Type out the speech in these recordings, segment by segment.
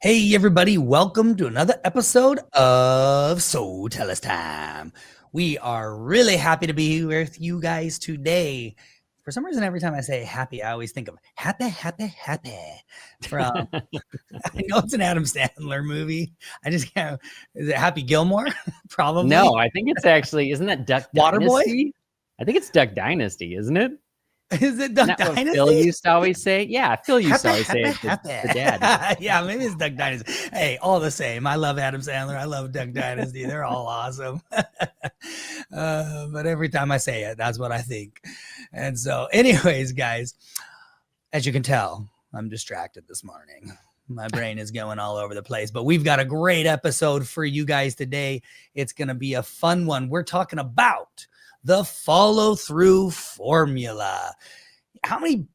Hey, everybody, welcome to another episode of SoTellUs Time. We are really happy to be with you guys today. For some reason, every time I say happy, I always think of happy, happy, happy from, I know it's an Adam Sandler movie. I just can't, is it Happy Gilmore? Probably. No, I think it's actually, isn't that Duck Waterboy? Dynasty? I think it's Duck Dynasty, isn't it? Is it Isn't Duck that what Phil Dynasty? used to always say? Yeah, Phil used to Happy, always say happy, it, the dad. happy. Yeah, maybe it's Duck Dynasty. Hey, all the same. I love Adam Sandler. I love Duck Dynasty. They're all awesome. But every time I say it, that's what I think. And so, anyways, guys, as you can tell, I'm distracted this morning. My brain is going all over the place, but we've got a great episode for you guys today. It's going to be a fun one. We're talking about the follow through formula. How many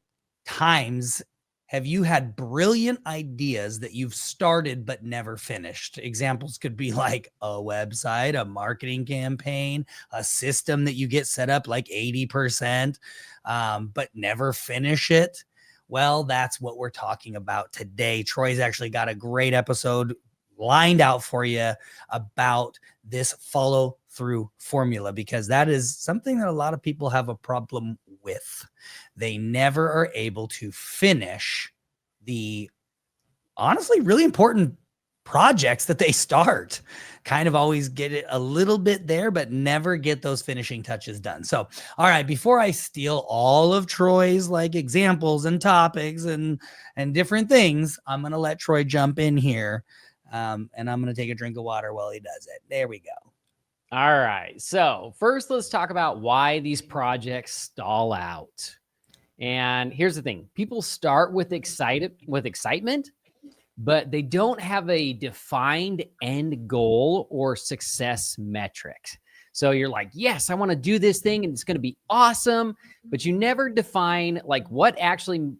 times have you had brilliant ideas that you've started but never finished? Examples could be like a website, a marketing campaign, a system that you get set up like 80%, but never finish it. Well, that's what we're talking about today. Troy's actually got a great episode lined out for you about this follow through formula, because that is something that a lot of people have a problem with. They never are able to finish the honestly really important projects that they start. Kind of always get it a little bit there, but never get those finishing touches done. So, all right, before I steal all of Troy's like examples and topics and different things, I'm going to let Troy jump in here. And I'm going to take a drink of water while he does it. There we go. All right. So first, let's talk about why these projects stall out. And here's the thing. People start with excitement, but they don't have a defined end goal or success metrics. So you're like, yes, I want to do this thing and it's going to be awesome. But you never define like what actually,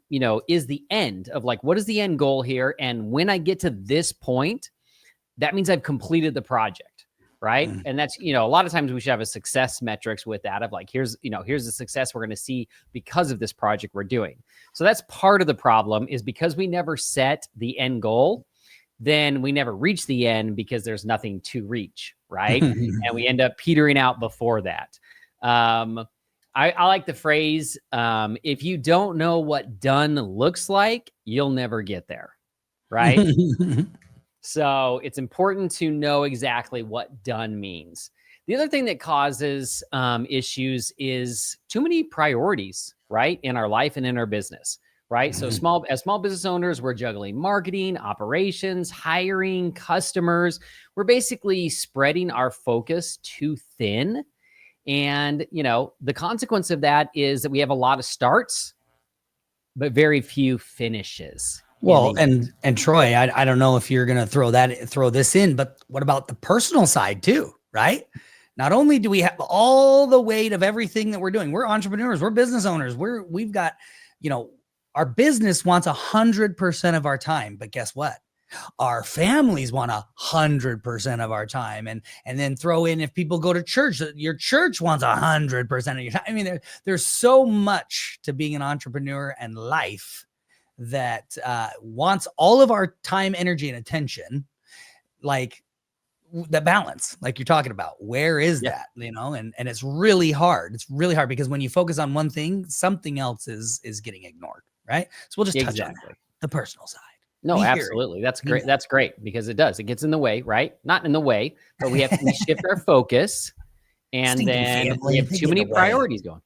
is the end of like, what is the end goal here? And when I get to this point, that means I've completed the project. Right. Mm. And that's, a lot of times we should have a success metrics with that of like, here's the success we're going to see because of this project we're doing. So that's part of the problem, is because we never set the end goal, then we never reach the end because there's nothing to reach. Right. And we end up petering out before that. I like the phrase, if you don't know what done looks like, you'll never get there. Right. So it's important to know exactly what done means. The other thing that causes issues is too many priorities, right, in our life and in our business, right? So as small business owners, we're juggling marketing, operations, hiring, customers. We're basically spreading our focus too thin. And, the consequence of that is that we have a lot of starts, but very few finishes. Well, and Troy, I don't know if you're going to throw this in, but what about the personal side too, right? Not only do we have all the weight of everything that we're doing, we're entrepreneurs, we're business owners, we've got, our business wants 100% of our time, but guess what? Our families want 100% of our time, and then throw in if people go to church, your church wants 100% of your time. I mean, there's so much to being an entrepreneur and life that wants all of our time, energy, and attention, like the balance, like you're talking about. Where is that? And it's really hard. It's really hard because when you focus on one thing, something else is getting ignored, right? So we'll just touch on the personal side. No, absolutely. That's great. That's great because it does. It gets in the way, right? Not in the way, but we shift our focus, and then we have too many priorities going.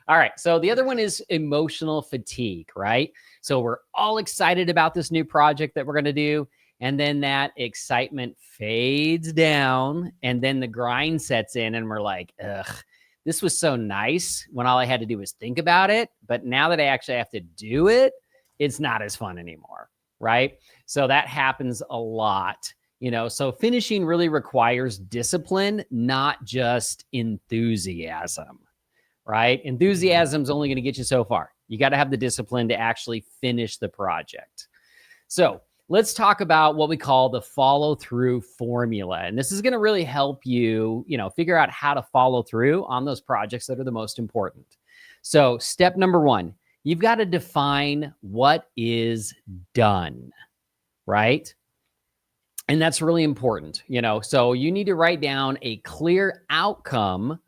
All right. So the other one is emotional fatigue, right? So we're all excited about this new project that we're going to do. And then that excitement fades down, and then the grind sets in, and we're like, ugh, this was so nice when all I had to do was think about it. But now that I actually have to do it, it's not as fun anymore, right? So that happens a lot. So finishing really requires discipline, not just enthusiasm. Right? Enthusiasm is only going to get you so far. You got to have the discipline to actually finish the project. So let's talk about what we call the follow through formula. And this is going to really help you, figure out how to follow through on those projects that are the most important. So step number one, you've got to define what is done. right? And that's really important, so you need to write down a clear outcome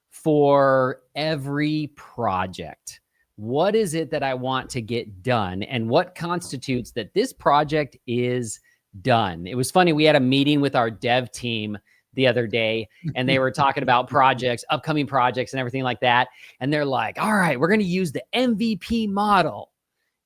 for every project. What is it that I want to get done, and what constitutes that this project is done? It was funny. We had a meeting with our dev team the other day, and they were talking about projects, upcoming projects and everything like that. And they're like, all right, we're going to use the MVP model.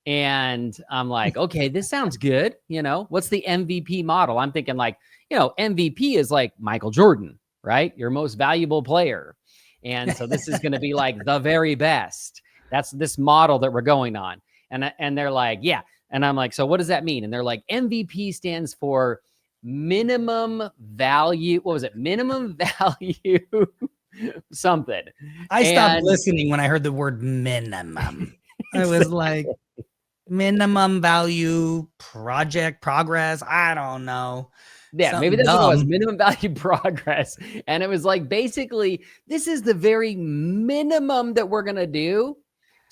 And I'm like, okay, this sounds good. What's the MVP model? I'm thinking like, MVP is like Michael Jordan, right? Your most valuable player. And so this is going to be like the very best. That's this model that we're going on. And they're like, yeah. And I'm like, so what does that mean? And they're like, MVP stands for minimum value. What was it? Minimum value something. I stopped listening when I heard the word minimum. I was like, minimum value project progress. I don't know. Yeah, Something maybe that's dumb. what it was, minimum value progress. And it was like, basically, this is the very minimum that we're going to do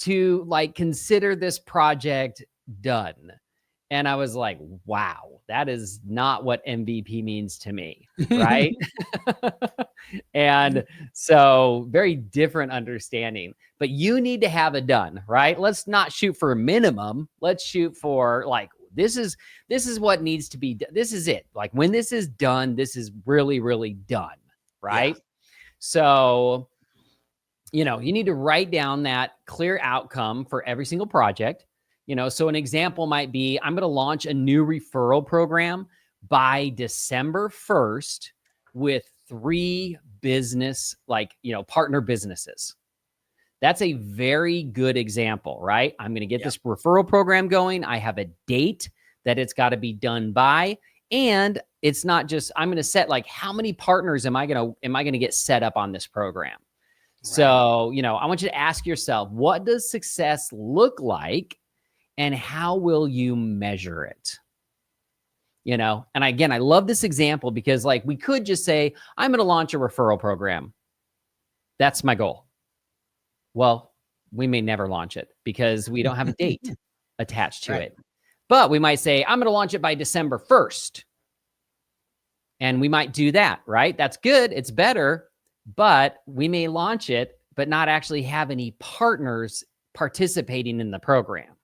to like consider this project done. And I was like, wow, that is not what MVP means to me, right? And so very different understanding, but you need to have it done, right? Let's not shoot for a minimum. Let's shoot for like, this is what needs to be done. This is it. Like when this is done, this is really, really done, right? Yeah. So, you need to write down that clear outcome for every single project. So an example might be, I'm going to launch a new referral program by December 1st with 3 business, partner businesses. That's a very good example, right? I'm going to get this referral program going. I have a date that it's got to be done by. And it's not just, I'm going to set like, how many partners am I going to get set up on this program? Right. So, I want you to ask yourself, what does success look like? And how will you measure it? And again, I love this example because like we could just say, I'm going to launch a referral program. That's my goal. Well, we may never launch it because we don't have a date attached to it. But we might say, I'm going to launch it by December 1st. And we might do that, right? That's good. It's better. But we may launch it, but not actually have any partners participating in the program.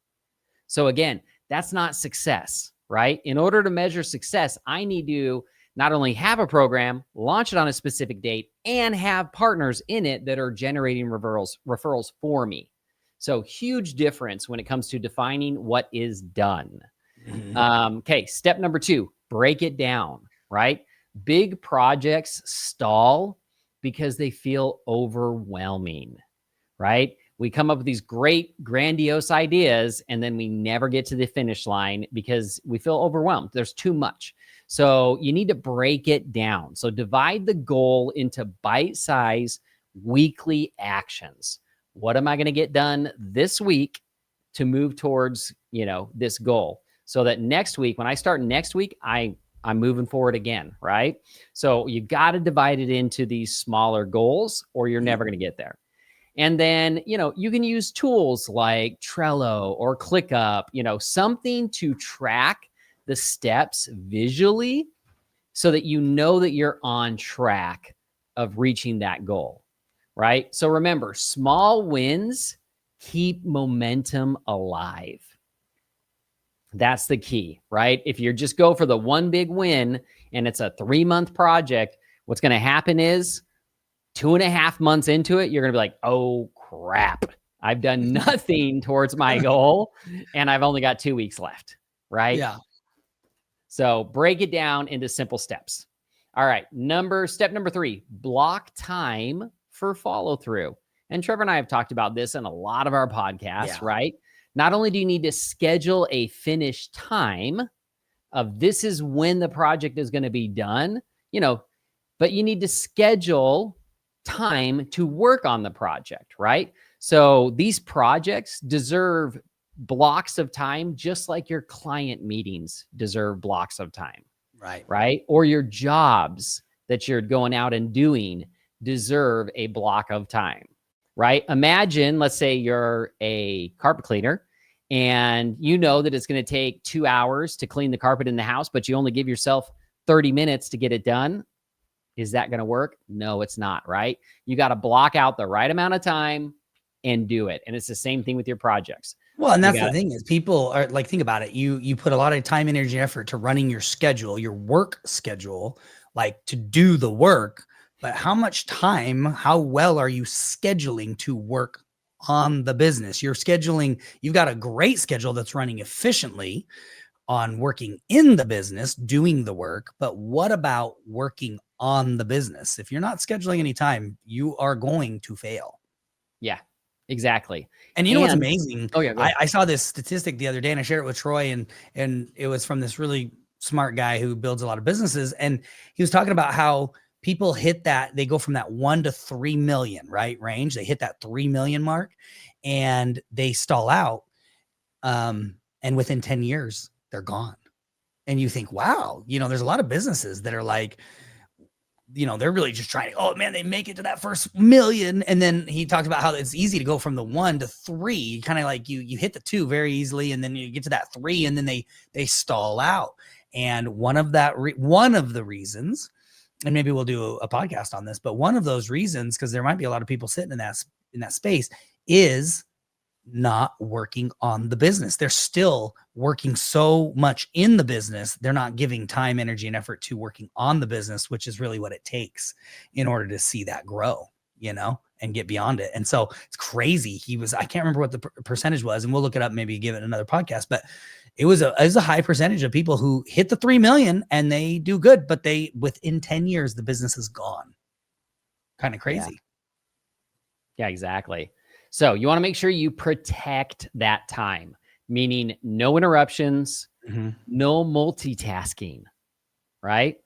So again, that's not success, right? In order to measure success, I need to not only have a program, launch it on a specific date, and have partners in it that are generating referrals for me. So huge difference when it comes to defining what is done. Mm-hmm. Okay, step number 2, break it down, right? Big projects stall because they feel overwhelming, right? We come up with these great, grandiose ideas, and then we never get to the finish line because we feel overwhelmed. There's too much. So you need to break it down. So divide the goal into bite-sized weekly actions. What am I going to get done this week to move towards, this goal? So that next week, when I start next week, I'm moving forward again, right? So you got to divide it into these smaller goals or you're never going to get there. And then, you can use tools like Trello or ClickUp, something to track the steps visually so that that you're on track of reaching that goal, right? So remember, small wins keep momentum alive. That's the key, right? If you just go for the one big win and it's a 3-month project, what's going to happen is 2.5 months into it, you're going to be like, oh crap, I've done nothing towards my goal and I've only got 2 weeks left, right? Yeah. So break it down into simple steps. All right. Step number 3, block time for follow through. And Trevor and I have talked about this in a lot of our podcasts, right? Not only do you need to schedule a finish time of this is when the project is going to be done, but you need to schedule time to work on the project, right? So these projects deserve blocks of time, just like your client meetings deserve blocks of time, right? Or your jobs that you're going out and doing deserve a block of time, right? Imagine, let's say you're a carpet cleaner and you know that it's going to take 2 hours to clean the carpet in the house, but you only give yourself 30 minutes to get it done. Is that going to work? No, it's not, right? You got to block out the right amount of time and do it. And it's the same thing with your projects. Well, and that's the thing is people are like, think about it. You put a lot of time, energy, and effort to running your schedule, your work schedule, like to do the work, but how much time, how well are you scheduling to work on the business? You're scheduling, you've got a great schedule that's running efficiently on working in the business, doing the work, but what about working on the business? If you're not scheduling any time, you are going to fail. Yeah, exactly. And you know what's amazing? Oh yeah, I saw this statistic the other day and I shared it with Troy, and it was from this really smart guy who builds a lot of businesses. And he was talking about how people hit that, they go from that 1 to 3 million, right? Range. They hit that 3 million mark and they stall out. And within 10 years, they're gone. And you think, wow, there's a lot of businesses that are like, they're really just trying to, oh man, they make it to that first million. And then he talked about how it's easy to go from the 1 to 3, kind of like you hit the 2 very easily. And then you get to that 3 and then they stall out. And one of the reasons, and maybe we'll do a podcast on this, but one of those reasons, because there might be a lot of people sitting in that space, is not working on the business. They're still working so much in the business. They're not giving time, energy, and effort to working on the business, which is really what it takes in order to see that grow, and get beyond it. And so it's crazy. I can't remember what the percentage was, and we'll look it up, maybe give it another podcast, but it was a high percentage of people who hit the 3 million and they do good, but within 10 years, the business is gone. Kind of crazy. Yeah, exactly. So you want to make sure you protect that time, meaning no interruptions, no multitasking, right?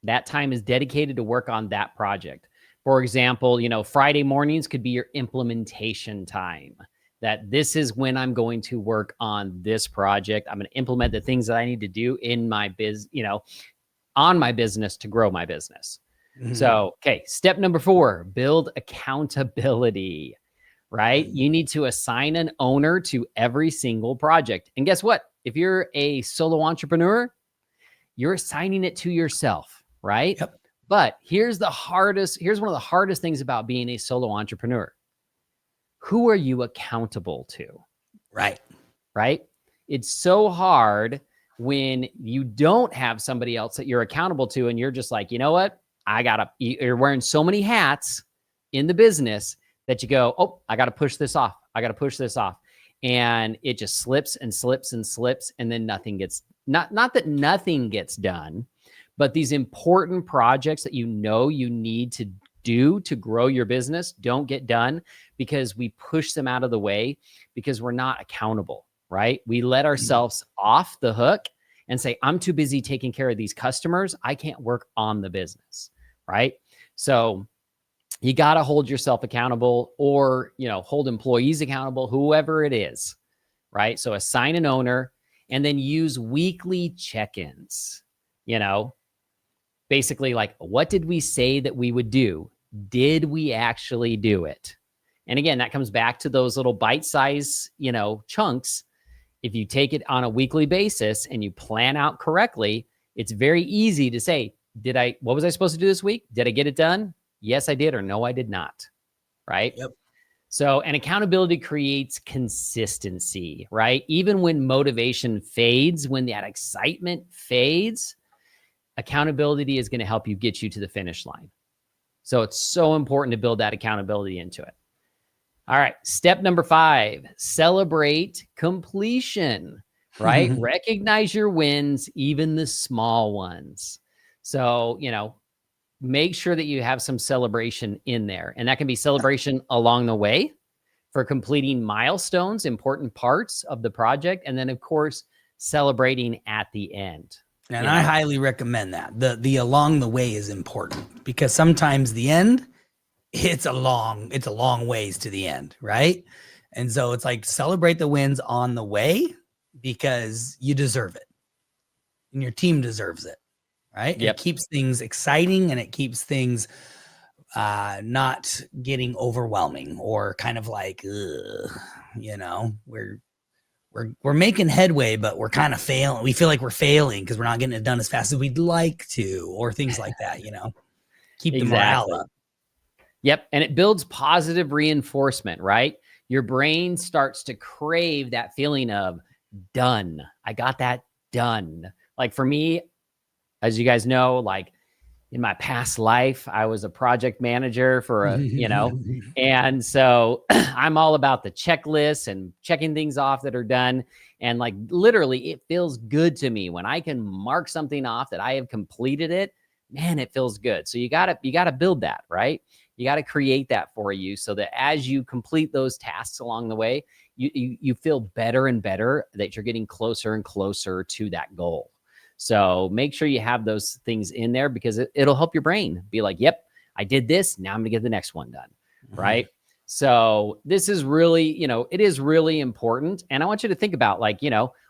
That time is dedicated to work on that project. For example, Friday mornings could be your implementation time. That this is when I'm going to work on this project. I'm going to implement the things that I need to do in my on my business to grow my business. So, okay, step number 4, build accountability. Right? You need to assign an owner to every single project. And guess what? If you're a solo entrepreneur, you're assigning it to yourself, right? Yep. But here's one of the hardest things about being a solo entrepreneur. Who are you accountable to? Right. Right? It's so hard when you don't have somebody else that you're accountable to and you're just like, you know what? You're wearing so many hats in the business that you go, oh, I got to push this off. I got to push this off. And it just slips and slips and slips. And then nothing gets, not that nothing gets done, but these important projects that you need to do to grow your business don't get done because we push them out of the way because we're not accountable, right? We let ourselves off the hook and say, I'm too busy taking care of these customers. I can't work on the business, right? So you got to hold yourself accountable or, hold employees accountable, whoever it is, right? So assign an owner and then use weekly check-ins, basically like, what did we say that we would do? Did we actually do it? And again, that comes back to those little bite-size, chunks. If you take it on a weekly basis and you plan out correctly, it's very easy to say, what was I supposed to do this week? Did I get it done? Yes, I did, or no, I did not. Right? Yep. So, and accountability creates consistency, right? Even when motivation fades, when that excitement fades, accountability is going to help you get you to the finish line. So it's so important to build that accountability into it. All right. Step number 5, celebrate completion, right? Recognize your wins, even the small ones. So, make sure that you have some celebration in there. And that can be celebration along the way for completing milestones, important parts of the project. And then, of course, celebrating at the end. And I highly recommend that. The along the way is important because sometimes the end, it's a long ways to the end, right? And so it's like celebrate the wins on the way because you deserve it. And your team deserves it. Right. Yep. It keeps things exciting and it keeps things not getting overwhelming or kind of like, we're we're making headway, but we're kind of failing. We feel like we're failing because we're not getting it done as fast as we'd like to, or things like that, keep the morale up. Yep. And it builds positive reinforcement, right? Your brain starts to crave that feeling of done. I got that done. Like for me, as you guys know, like in my past life, I was a project manager for and so I'm all about the checklists and checking things off that are done. And like literally it feels good to me when I can mark something off that I have completed it. Man, it feels good. So you gotta build that, right? You got to create that for you so that as you complete those tasks along the way, you feel better and better that you're getting closer and closer to that goal. So make sure you have those things in there because it'll help your brain be like, yep, I did this. Now I'm gonna get the next one done. Right. So this is really, it is really important. And I want you to think about like,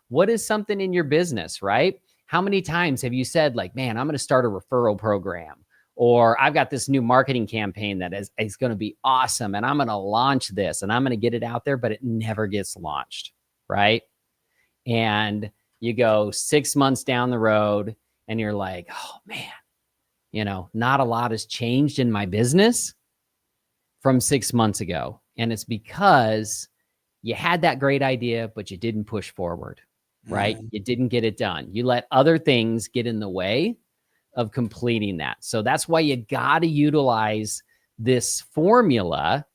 what is something in your business, right? How many times have you said like, man, I'm going to start a referral program, or I've got this new marketing campaign that is going to be awesome and I'm going to launch this and I'm going to get it out there, but it never gets launched, right? And you go 6 months down the road and you're like, oh man, not a lot has changed in my business from 6 months ago. And it's because you had that great idea, but you didn't push forward, right? You didn't get it done. You let other things get in the way of completing that. So that's why you got to utilize this formula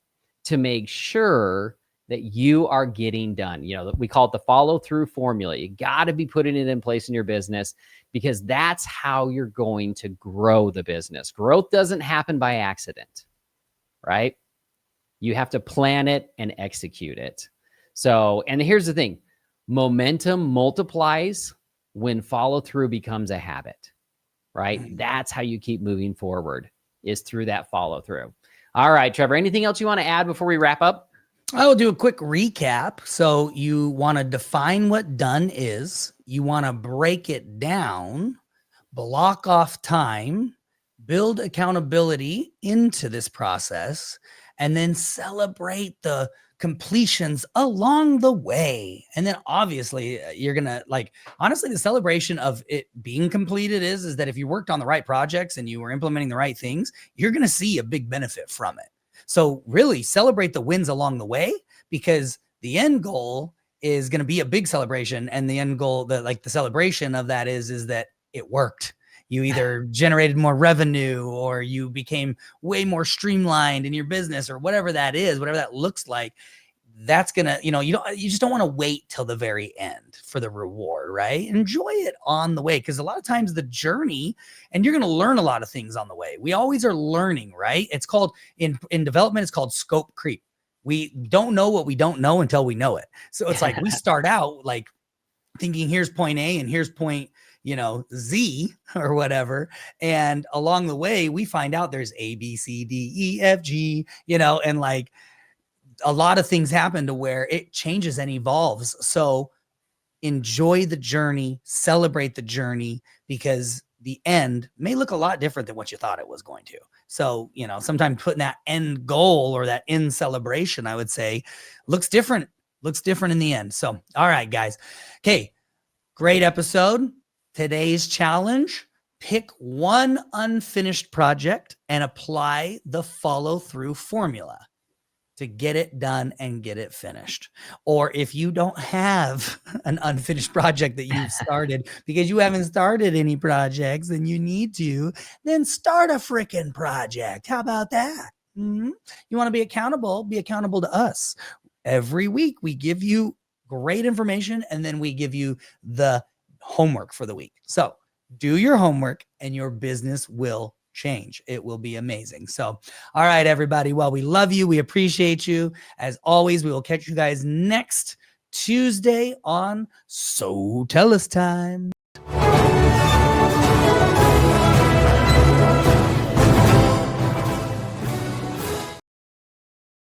to make sure that you are getting done. We call it the follow through formula. You got to be putting it in place in your business because that's how you're going to grow the business. Growth doesn't happen by accident, right? You have to plan it and execute it. So, and here's the thing, momentum multiplies when follow through becomes a habit. Right? That's how you keep moving forward, is through that follow through. All right, Trevor, anything else you want to add before we wrap up? I will do a quick recap. So you want to define what done is. You want to break it down, block off time, build accountability into this process, and then celebrate the completions along the way. And then obviously you're going to honestly, the celebration of it being completed is that if you worked on the right projects and you were implementing the right things, you're going to see a big benefit from it. So really celebrate the wins along the way, because the end goal is going to be a big celebration. And the end goal, the celebration of that is that it worked. You either generated more revenue or you became way more streamlined in your business or whatever that is, whatever that looks like. That's going to, you just don't want to wait till the very end for the reward, right? Enjoy it on the way. Cause a lot of times the journey, and you're going to learn a lot of things on the way. We always are learning, right? It's called in development, it's called scope creep. We don't know what we don't know until we know it. So it's like, we start out like thinking here's point A and here's point, Z or whatever. And along the way, we find out there's A, B, C, D, E, F, G, and like a lot of things happen to where it changes and evolves. So enjoy the journey, celebrate the journey, because the end may look a lot different than what you thought it was going to. So, sometimes putting that end goal or that end celebration, I would say, looks different in the end. So, all right, guys. Okay. Great episode. Today's challenge: pick one unfinished project and apply the follow through formula to get it done and get it finished. Or if you don't have an unfinished project that you've started because you haven't started any projects and you need to, then start a freaking project. How about that? You want to be accountable to us. Every week we give you great information and then we give you the homework for the week. So do your homework and your business will change. It will be amazing. So, all right, everybody. Well, we love you. We appreciate you. As always, we will catch you guys next Tuesday on SoTellUs time.